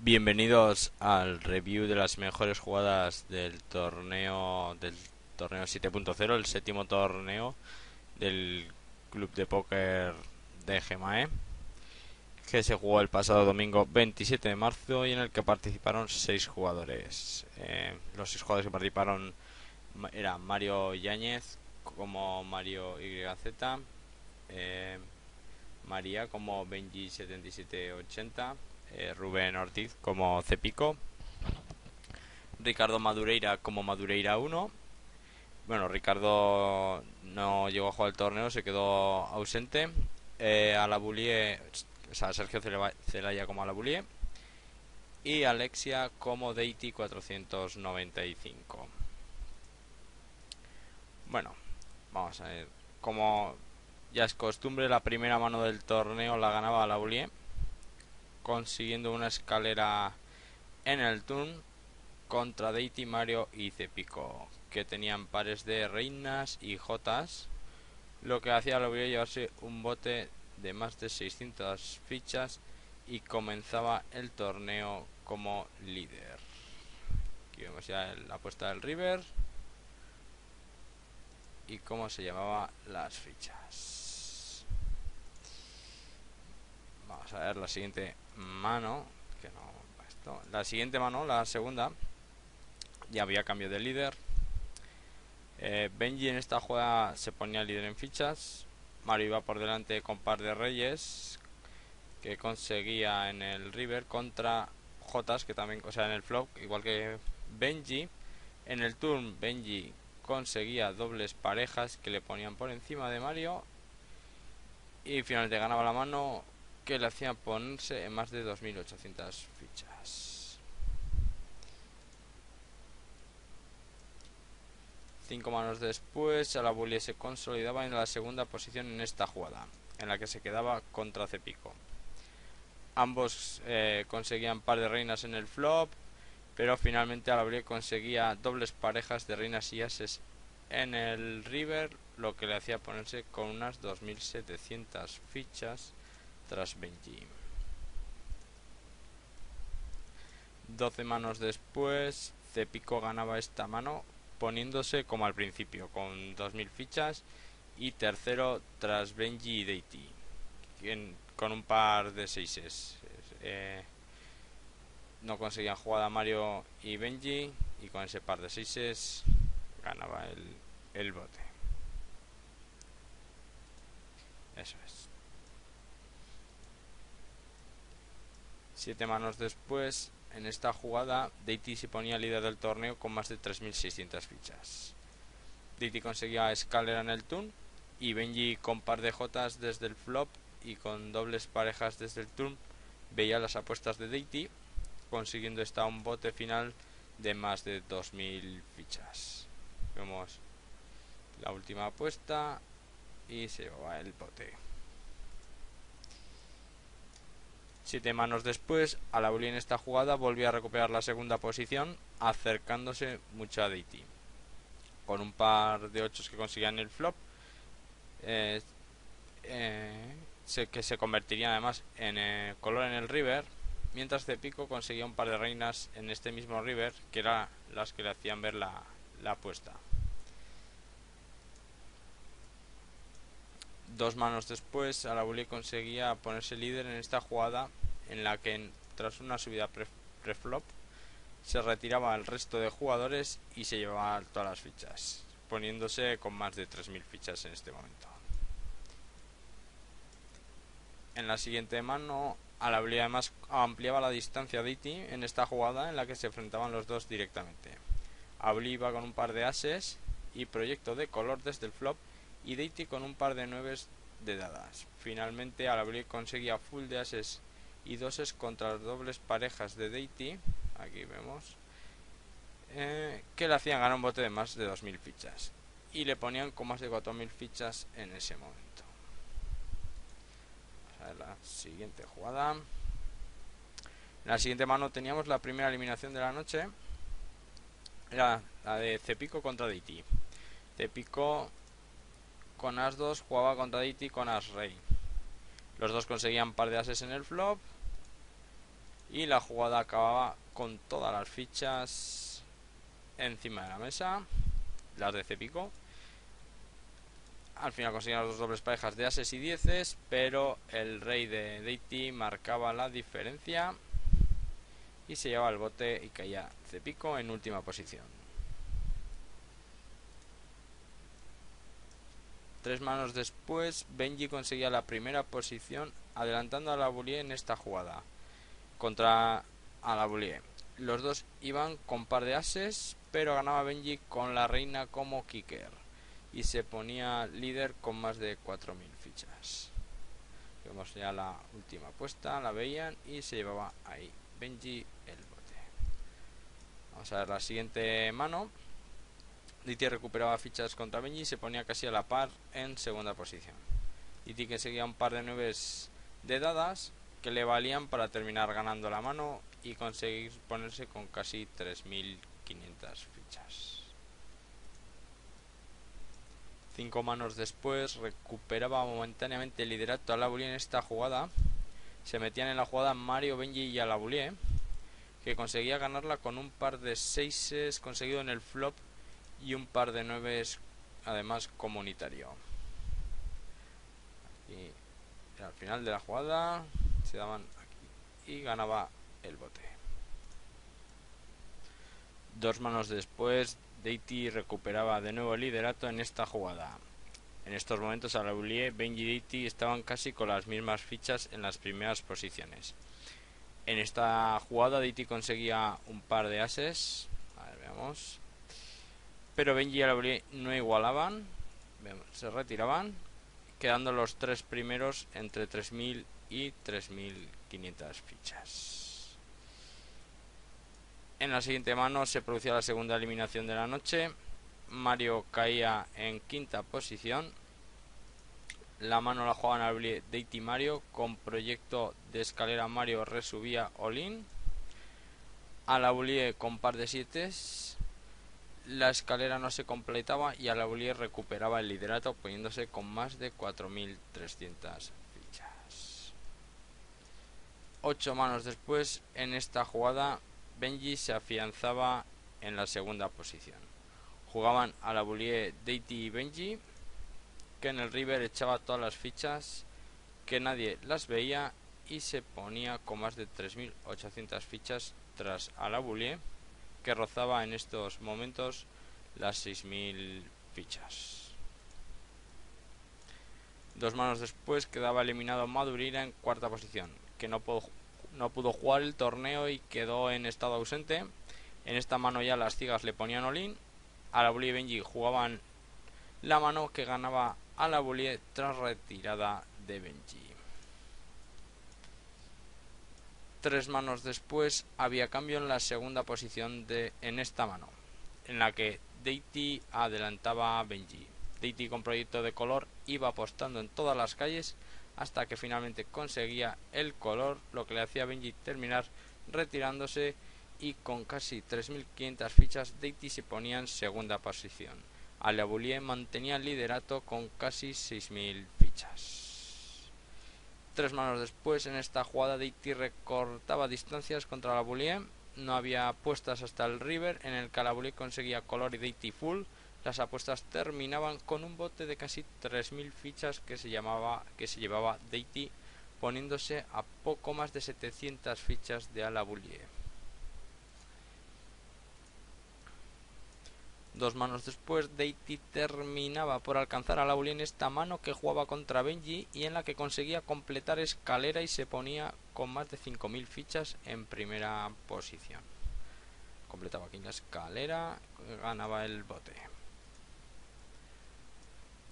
Bienvenidos al review de las mejores jugadas del torneo 7.0, el séptimo torneo del Club de Póker de Gemae, que se jugó el pasado domingo 27 de marzo y en el que participaron 6 jugadores. Los 6 jugadores que participaron eran Mario Yáñez como Mario YZ, eh, María como Benji7780, Rubén Ortiz como Cepico, Ricardo Madureira como Madureira 1. Bueno, Ricardo no llegó a jugar el torneo, se quedó ausente. Alabulie, o sea, Sergio Celaya como Alabulie. Y Alexia como Deity 495. Bueno, vamos a ver. Como ya es costumbre, la primera mano del torneo la ganaba Alabulie, consiguiendo una escalera en el turn contra Deity, Mario y Cepico, que tenían pares de reinas y jotas, lo que hacía lo voy llevarse un bote de más de 600 fichas y comenzaba el torneo como líder. Aquí vemos ya la apuesta del River y cómo se llamaban las fichas. Vamos a ver la siguiente mano, que no, esto, la siguiente mano, la segunda, ya había cambio de líder. Benji en esta jugada se ponía líder en fichas. Mario iba por delante con par de reyes que conseguía en el river contra Jotas, que también, o sea, en el flop, igual que Benji. En el turn Benji conseguía dobles parejas que le ponían por encima de Mario y finalmente ganaba la mano que le hacía ponerse en más de 2800 fichas. 5 manos después, Alabuli se consolidaba en la segunda posición en esta jugada, en la que se quedaba contra Cepico. Ambos conseguían par de reinas en el flop, pero finalmente Alabuli conseguía dobles parejas de reinas y ases en el river, lo que le hacía ponerse con unas 2700 fichas tras Benji. 12 manos después, Cepico ganaba esta mano poniéndose como al principio, con 2000 fichas, y tercero tras Benji y Deity, con un par de seises. No conseguían jugada Mario y Benji, y con ese par de seises ganaba el bote. Eso es. 7 manos después, en esta jugada, Deity se ponía líder del torneo con más de 3600 fichas. Deity conseguía escalera en el turn y Benji con par de jotas desde el flop y con dobles parejas desde el turn veía las apuestas de Deity, consiguiendo esta un bote final de más de 2000 fichas. Vemos la última apuesta y se va el bote. 7 manos después, Alauli en esta jugada volvió a recuperar la segunda posición, acercándose mucho a Deity. Con un par de 8 que conseguían el flop, eh, que se convertirían además en color en el river, mientras Cepico conseguía un par de reinas en este mismo river, que eran las que le hacían ver la apuesta. 2 manos después, Alauli conseguía ponerse líder en esta jugada, en la que tras una subida preflop se retiraba el resto de jugadores y se llevaba todas las fichas, poniéndose con más de 3000 fichas en este momento. En la siguiente mano, Alauli además ampliaba la distancia de Deity en esta jugada en la que se enfrentaban los dos directamente. Alauli iba con un par de ases y proyecto de color desde el flop, y Deity con un par de nueves de dadas. Finalmente, Alauli conseguía full de ases y doses contra las dobles parejas de Deity, aquí vemos, que le hacían ganar un bote de más de 2000 fichas y le ponían con más de 4000 fichas en ese momento. Vamos a ver la siguiente jugada. En la siguiente mano teníamos la primera eliminación de la noche, era la de Cepico contra Deity. Cepico con As-2 jugaba contra Deity con As-Rey. Los dos conseguían par de ases en el flop Y la jugada acababa con todas las fichas encima de la mesa, las de Cepico. Al final conseguían las dos dobles parejas de ases y dieces, pero el rey de Deity marcaba la diferencia y se llevaba el bote y caía Cepico en última posición. 3 manos después, Benji conseguía la primera posición adelantando a la Boulier en esta jugada contra a la Boulier. Los dos iban con par de ases, pero ganaba Benji con la reina como kicker y se ponía líder con más de 4000 fichas. Vemos ya la última apuesta, la veían y se llevaba ahí Benji el bote. Vamos a ver la siguiente mano. Deity recuperaba fichas contra Benji y se ponía casi a la par en segunda posición. Deity que seguía un par de nueves de dadas que le valían para terminar ganando la mano y conseguir ponerse con casi 3500 fichas. 5 manos después recuperaba momentáneamente el liderato a la Boulier en esta jugada. Se metían en la jugada Mario, Benji y a la Boulier, que conseguía ganarla con un par de seises conseguido en el flop y un par de nueves además comunitario. Y al final de la jugada se daban aquí y ganaba el bote. 2 manos después, Deity recuperaba de nuevo el liderato en esta jugada. En estos momentos a la Boulier, Benji y Deity estaban casi con las mismas fichas en las primeras posiciones. En esta jugada Deity conseguía un par de ases. A ver, veamos. Pero Benji y la Boulier no igualaban. Se retiraban, quedando los tres primeros entre 3000 y 3500 fichas. En la siguiente mano se producía la segunda eliminación de la noche. Mario caía en quinta posición. La mano la jugaban al Deity Mario con proyecto de escalera. Mario resubía all-in. A la Boulier con par de 7. La escalera no se completaba y a la Boulier recuperaba el liderato poniéndose con más de 4300 fichas. 8 manos después, en esta jugada, Benji se afianzaba en la segunda posición. Jugaban a la Boulier, Deity y Benji, que en el river echaba todas las fichas, que nadie las veía y se ponía con más de 3800 fichas tras a la Boulier, que rozaba en estos momentos las 6000 fichas. 2 manos después quedaba eliminado Madureira en cuarta posición, que no pudo jugar el torneo y quedó en estado ausente. En esta mano ya las ciegas le ponían all-in. A la Boulier y Benji jugaban la mano que ganaba a la Boulier tras retirada de Benji. 3 manos después había cambio en la segunda posición en esta mano, en la que Deity adelantaba a Benji. Deity con proyecto de color iba apostando en todas las calles hasta que finalmente conseguía el color, lo que le hacía a Benji terminar retirándose y con casi 3500 fichas Deity se ponía en segunda posición. A la Boulier mantenía el liderato con casi 6000 fichas. 3 manos después, en esta jugada Deity recortaba distancias contra la Boulier. No había apuestas hasta el river, en el que la Boulier conseguía color y Deity full. Las apuestas terminaban con un bote de casi 3000 fichas que se llevaba Deity, poniéndose a poco más de 700 fichas de a la Boulier. 2 manos después, Deity terminaba por alcanzar a la Boulier en esta mano que jugaba contra Benji y en la que conseguía completar escalera y se ponía con más de 5000 fichas en primera posición. Completaba aquí la escalera, ganaba el bote.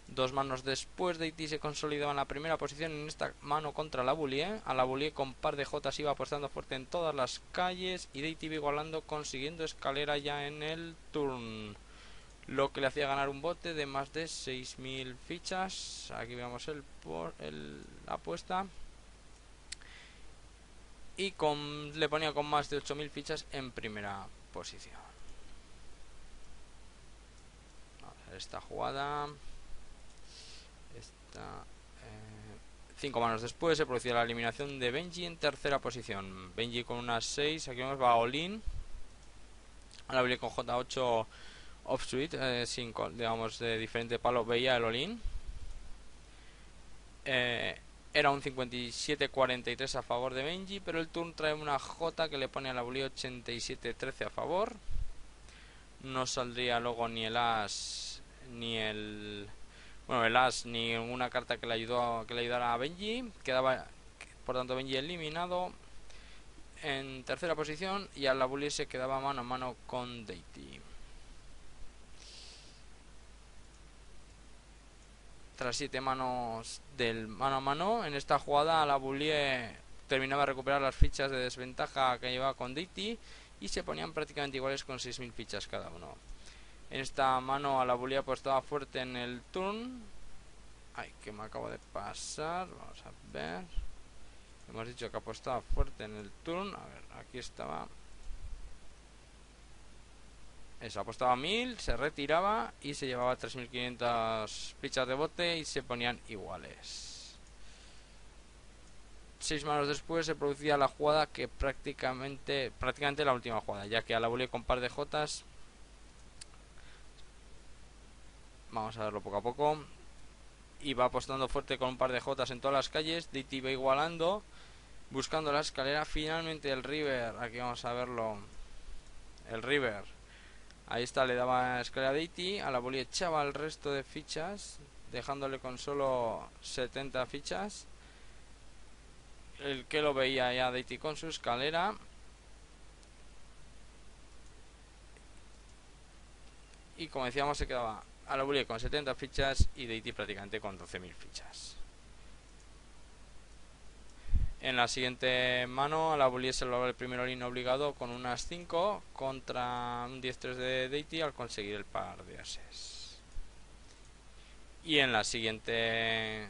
2 manos después, Deity se consolidaba en la primera posición en esta mano contra la Boulier. A la Boulier con par de Jotas iba apostando fuerte en todas las calles y Deity iba igualando, consiguiendo escalera ya en el turn, lo que le hacía ganar un bote de más de 6000 fichas. Aquí vemos la apuesta y le ponía con más de 8000 fichas en primera posición. Vamos a ver esta jugada. 5 manos después se producía la eliminación de Benji en tercera posición. Benji con unas 6, aquí vemos va all-in. A la habilidad con J8 off-suite, digamos de diferente palo, veía el all-in. Era un 57-43 a favor de Benji, pero el turn trae una J que le pone a la bully 87-13 a favor. No saldría luego ni el as ni el as ni ninguna carta que le ayudara a Benji. Quedaba por tanto Benji eliminado en tercera posición y a la bully se quedaba mano a mano con Deity. Tras 7 manos del mano a mano, en esta jugada la Bullie terminaba de recuperar las fichas de desventaja que llevaba con Deity y se ponían prácticamente iguales con 6000 fichas cada uno. En esta mano a la Bullie apostaba fuerte en el turn. Ay, que me acabo de pasar. Vamos a ver. Hemos dicho que apostaba fuerte en el turn. A ver, aquí estaba. Eso, apostaba 1000, se retiraba y se llevaba 3500 fichas de bote y se ponían iguales. 6 manos después se producía la jugada que prácticamente la última jugada, ya que a la bully con par de Jotas. Vamos a verlo poco a poco. Iba apostando fuerte con un par de Jotas en todas las calles. Deity iba igualando, buscando la escalera. Finalmente el River, aquí vamos a verlo. El River. Ahí está, le daba escalera a Deity. A la bully echaba el resto de fichas, dejándole con solo 70 fichas. El que lo veía ya Deity con su escalera. Y como decíamos, se quedaba a la bully con 70 fichas y Deity prácticamente con 12.000 fichas. En la siguiente mano a la bully se logró el primer all-in obligado con unas 5 contra un 10-3 de Deity al conseguir el par de ases. Y en la siguiente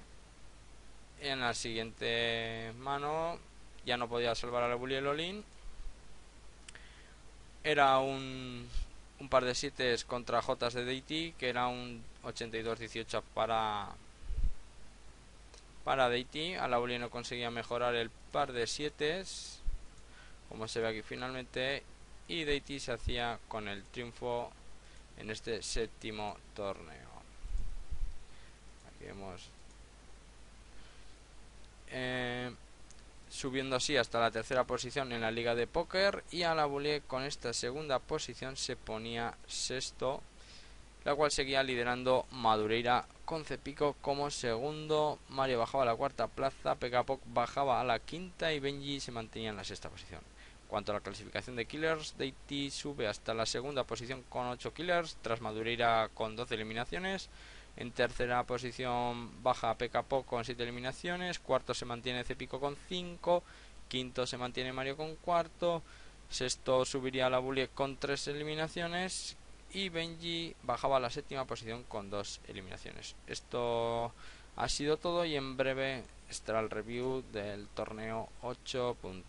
mano ya no podía salvar a la bully el all-in. Era un par de 7 contra Jotas de Deity, que era un 82-18 para Deity. A la bully no conseguía mejorar el par de 7, como se ve aquí finalmente, y Deity se hacía con el triunfo en este séptimo torneo. Aquí vemos subiendo así hasta la tercera posición en la liga de póker, y a la bully con esta segunda posición se ponía sexto, la cual seguía liderando Madureira con Cepico como segundo. Mario bajaba a la cuarta plaza, Pekapok bajaba a la quinta y Benji se mantenía en la sexta posición. En cuanto a la clasificación de killers, Deity sube hasta la segunda posición con 8 killers, tras Madureira con 12 eliminaciones. En tercera posición baja Pekapok con 7 eliminaciones, cuarto se mantiene Cepico con 5, quinto se mantiene Mario con cuarto, sexto subiría a la bully con 3 eliminaciones y Benji bajaba a la séptima posición con 2 eliminaciones. Esto ha sido todo y en breve estará el review del torneo 8.0.